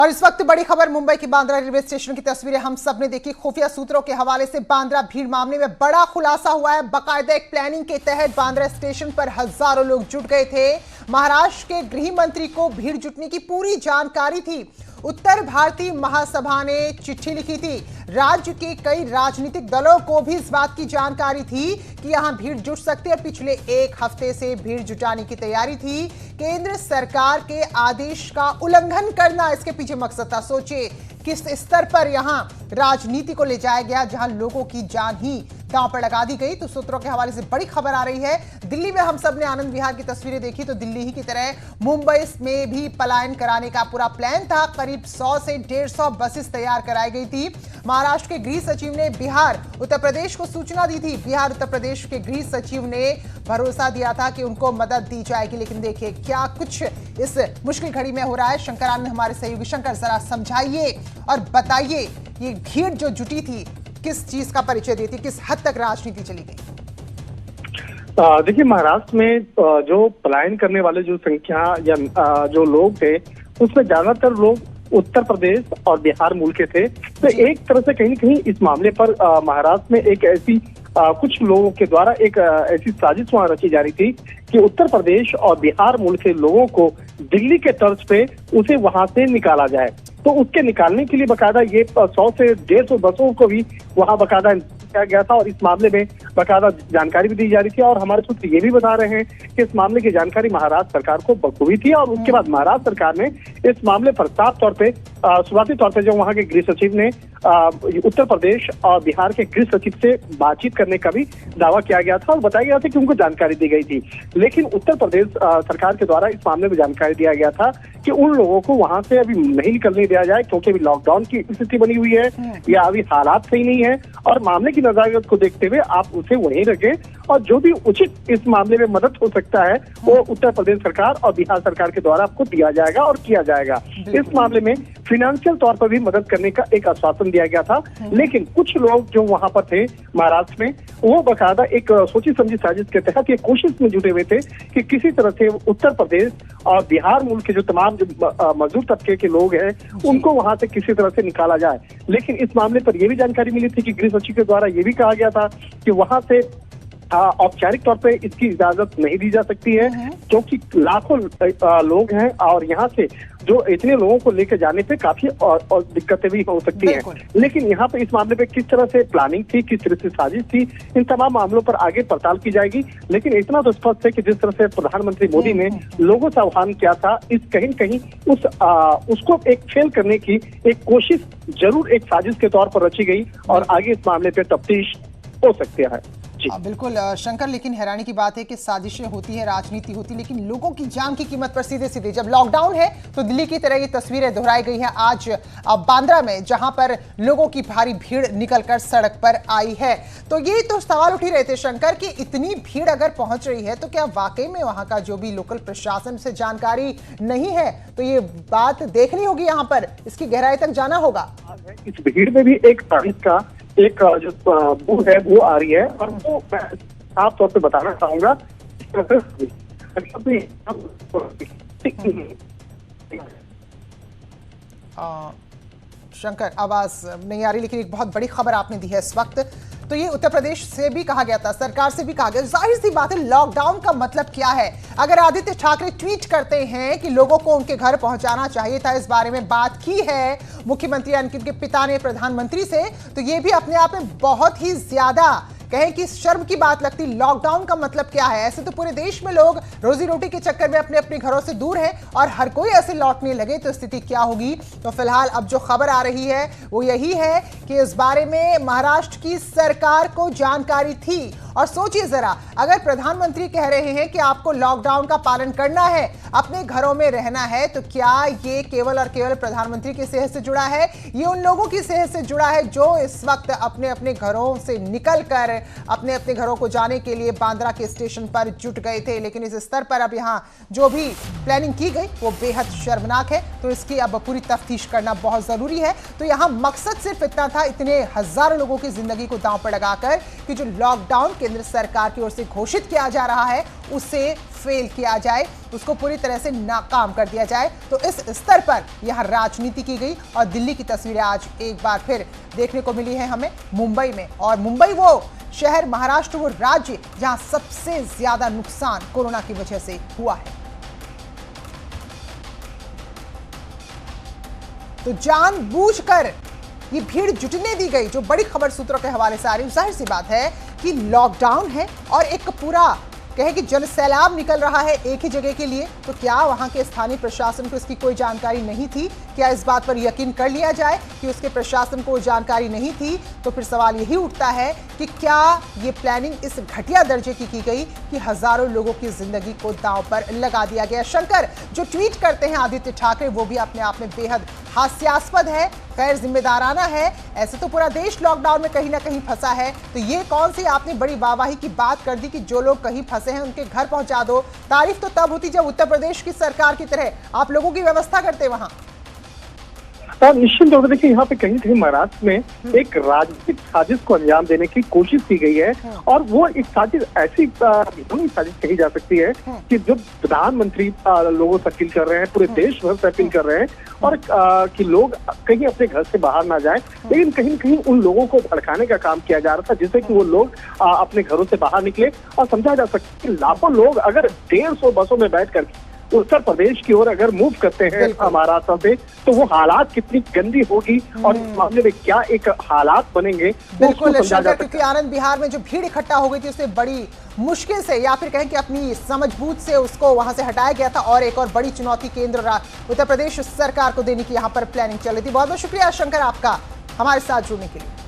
और इस वक्त बड़ी खबर मुंबई की बांद्रा रेलवे स्टेशन की तस्वीरें हम सब ने देखी। खुफिया सूत्रों के हवाले से बांद्रा भीड़ मामले में बड़ा खुलासा हुआ है। बाकायदा एक प्लानिंग के तहत बांद्रा स्टेशन पर हजारों लोग जुट गए थे। महाराष्ट्र के गृह मंत्री को भीड़ जुटने की पूरी जानकारी थी। उत्तर भारतीय महासभा ने चिट्ठी लिखी थी। राज्य के कई राजनीतिक दलों को भी इस बात की जानकारी थी कि यहां भीड़ जुट सकती है। पिछले एक हफ्ते से भीड़ जुटाने की तैयारी थी। केंद्र सरकार के आदेश का उल्लंघन करना इसके पीछे मकसद था। सोचिए किस स्तर पर यहां राजनीति को ले जाया गया, जहां लोगों की जान ही दांव पर लगा दी गई। तो सूत्रों के हवाले से बड़ी खबर आ रही है। दिल्ली में हम सब ने आनंद विहार की तस्वीरें देखी तो दिल्ली ही की तरह मुंबई में भी पलायन कराने का पूरा प्लान था। करीब 100 से 150 बसेस तैयार कराई गई थी। महाराष्ट्र के गृह सचिव ने बिहार उत्तर प्रदेश को सूचना दी थी। बिहार उत्तर प्रदेश के गृह सचिव ने भरोसा दिया था कि उनको मदद दी जाएगी। लेकिन देखिए क्या कुछ इस मुश्किल घड़ी में हो रहा है। शंकर आनंद हमारे सहयोगी। शंकर, जरा समझाइए और बताइए ये भीड़ जो जुटी थी किस चीज का परिचय देती, किस हद तक राजनीति चली गई? देखिए, महाराष्ट्र में जो पलायन करने वाले जो संख्या या जो लोग थे उसमें ज्यादातर लोग उत्तर प्रदेश और बिहार मूल के थे। तो एक तरह से कहीं न कहीं इस मामले पर महाराष्ट्र में एक ऐसी कुछ लोगों के द्वारा एक ऐसी साजिश वहां रची जा रही थी कि उत्तर प्रदेश और बिहार मूल के लोगों को दिल्ली के तर्ज पे उसे वहां से निकाला जाए। तो उसके निकालने के लिए बकायदा ये 100 से 150 बसों को भी वहां बकायदा किया गया था और इस मामले में बकायदा जानकारी भी दी जा रही थी। और हमारे सूत्र ये भी बता रहे हैं कि इस मामले की जानकारी महाराष्ट्र सरकार को बखूबी थी और उसके बाद महाराष्ट्र सरकार ने इस मामले पर साफ तौर पे शुरुआती तौर पे जो वहां के गृह सचिव ने उत्तर प्रदेश और बिहार के गृह सचिव से बातचीत करने का भी दावा किया गया था और बताया गया था कि उनको जानकारी दी गई थी। लेकिन उत्तर प्रदेश सरकार के द्वारा इस मामले में जानकारी दिया गया था कि उन लोगों को वहां से अभी नहीं निकलने दिया जाए क्योंकि अभी लॉकडाउन की स्थिति बनी हुई है या अभी हालात सही नहीं है और मामले की नजाकत को देखते हुए आप उसे वहीं रखें और जो भी उचित इस मामले में मदद हो सकता है वो उत्तर प्रदेश सरकार और बिहार सरकार के द्वारा आपको दिया जाएगा और किया जाएगा। इस मामले में फिनेंशियल तौर पर भी मदद करने का एक आश्वासन दिया गया था। लेकिन कुछ लोग जो वहां पर थे महाराष्ट्र में वो बकायदा एक सोची समझी साजिश के तहत ये कोशिश में जुटे हुए थे कि किसी तरह से उत्तर प्रदेश और बिहार मुल्क के जो तमाम जो मजदूर तबके के लोग हैं उनको वहां से किसी तरह से निकाला जाए। लेकिन इस मामले पर यह भी जानकारी मिली थी कि गृह सचिव के द्वारा ये भी कहा गया था कि वहां से औपचारिक तौर पे इसकी इजाजत नहीं दी जा सकती है क्योंकि लाखों लोग हैं और यहाँ से जो इतने लोगों को लेकर जाने पे काफी और दिक्कतें भी हो सकती हैं। लेकिन यहाँ पे इस मामले पे किस तरह से प्लानिंग थी, किस तरह से साजिश थी, इन तमाम मामलों पर आगे पड़ताल की जाएगी। लेकिन इतना तो स्पष्ट है कि जिस तरह से प्रधानमंत्री मोदी ने लोगों से आह्वान किया था इस कहीं न कहीं उसको एक फेल करने की एक कोशिश जरूर एक साजिश के तौर पर रची गई और आगे इस मामले पे तफ्तीश हो सकती है। बिल्कुल शंकर, लेकिन हैरानी की बात है कि साजिशें होती है, राजनीति होती है, लेकिन लोगों की जान की कीमत पर सीधे सीधे जब लॉकडाउन है तो दिल्ली की तरह ये तस्वीरें दोहराई गई हैं आज बांद्रा में, जहां पर लोगों की भारी भीड़ निकलकर सड़क पर आई है। तो ये तो सवाल उठ ही रहे थे शंकर कि इतनी भीड़ अगर पहुंच रही है तो क्या वाकई में वहां का जो भी लोकल प्रशासन से जानकारी नहीं है? तो ये बात देखनी होगी, यहाँ पर इसकी गहराई तक जाना होगा। इस भीड़ में भी एक का एक जो बू है वो आ रही है और वो मैं साफ तौर पे बताना चाहूंगा। शंकर, आवाज नहीं आ रही, लेकिन एक बहुत बड़ी खबर आपने दी है इस वक्त। तो ये उत्तर प्रदेश से भी कहा गया था, सरकार से भी कहा गया। जाहिर सी बात है लॉकडाउन का मतलब क्या है। अगर आदित्य ठाकरे ट्वीट करते हैं कि लोगों को उनके घर पहुंचाना चाहिए था, इस बारे में बात की है मुख्यमंत्री यानी कि उनके पिता ने प्रधानमंत्री से, तो ये भी अपने आप में बहुत ही ज्यादा कहें कि शर्म की बात लगती। लॉकडाउन का मतलब क्या है? ऐसे तो पूरे देश में लोग रोजी रोटी के चक्कर में अपने अपने घरों से दूर हैं और हर कोई ऐसे लौटने लगे तो स्थिति क्या होगी? तो फिलहाल अब जो खबर आ रही है वो यही है कि इस बारे में महाराष्ट्र की सरकार को जानकारी थी। और सोचिए जरा, अगर प्रधानमंत्री कह रहे हैं कि आपको लॉकडाउन का पालन करना है, अपने घरों में रहना है, तो क्या ये केवल और केवल प्रधानमंत्री की सेहत से जुड़ा है? ये उन लोगों की सेहत से जुड़ा है जो इस वक्त अपने अपने घरों से निकलकर अपने अपने घरों को जाने के लिए बांद्रा के स्टेशन पर जुट गए थे। लेकिन इस स्तर पर अब यहाँ जो भी प्लानिंग की गई वो बेहद शर्मनाक है, तो इसकी अब पूरी तफ्तीश करना बहुत जरूरी है। तो यहाँ मकसद सिर्फ इतना था, इतने हजारों लोगों की जिंदगी को दांव पर लगाकर कि जो लॉकडाउन केंद्र सरकार की ओर से घोषित किया जा रहा है उसे फेल किया जाए, उसको पूरी तरह से नाकाम कर दिया जाए। तो इस स्तर पर यह राजनीति की गई और दिल्ली की तस्वीरें आज एक बार फिर देखने को मिली है हमें मुंबई में। और मुंबई वो शहर, महाराष्ट्र वो राज्य जहां सबसे ज्यादा नुकसान कोरोना की वजह से हुआ है। तो जानबूझकर ये भीड़ जुटने दी गई, जो बड़ी खबर सूत्रों के हवाले से आ रही है। जाहिर सी बात है कि लॉकडाउन है और एक पूरा कहे कि जनसैलाब निकल रहा है एक ही जगह के लिए। तो क्या वहां के स्थानीय प्रशासन को इसकी कोई जानकारी नहीं थी? क्या इस बात पर यकीन कर लिया जाए कि उसके प्रशासन को जानकारी नहीं थी? तो फिर सवाल यही उठता है कि क्या ये प्लानिंग इस घटिया दर्जे की गई कि हजारों लोगों की जिंदगी को दांव पर लगा दिया गया। शंकर जो ट्वीट करते हैं आदित्य ठाकरे, वो भी अपने आप में बेहद हास्यास्पद है, गैर जिम्मेदाराना है। ऐसे तो पूरा देश लॉकडाउन में कहीं ना कहीं फंसा है, तो ये कौन सी आपने बड़ी वाहवाही की बात कर दी कि जो लोग कहीं फंसे हैं उनके घर पहुंचा दो। तारीफ तो तब होती जब उत्तर प्रदेश की सरकार की तरह आप लोगों की व्यवस्था करते वहां। निश्चित तौर पर देखिए, यहाँ पे कहीं कहीं महाराष्ट्र में एक राजनीतिक साजिश को अंजाम देने की कोशिश की गई है। और वो एक साजिश ऐसी साजिश कही जा सकती है कि जो प्रधानमंत्री लोगों से अपील कर रहे हैं, पूरे देश भर से अपील कर रहे हैं और कि लोग कहीं अपने घर से बाहर ना जाएं, लेकिन कहीं न कहीं उन लोगों को भड़काने का काम किया जा रहा था, जिससे कि वो लोग अपने घरों से बाहर निकले। और समझा जा सकता है कि लाखों लोग अगर 150 बसों में बैठकर उत्तर प्रदेश की ओर अगर मूव करते हैं महाराष्ट्र से, तो वो हालात कितनी गंदी होगी और इस मामले में क्या एक हालात बनेंगे। बिल्कुल शंकर, क्योंकि आनंद बिहार में जो भीड़ इकट्ठा हो गई थी उसे बड़ी मुश्किल से या फिर कहें कि अपनी समझबूझ से उसको वहां से हटाया गया था। और एक और बड़ी चुनौती केंद्र उत्तर प्रदेश सरकार को देने की यहाँ पर प्लानिंग चल रही थी। बहुत बहुत शुक्रिया शंकर आपका हमारे साथ जुड़ने के लिए।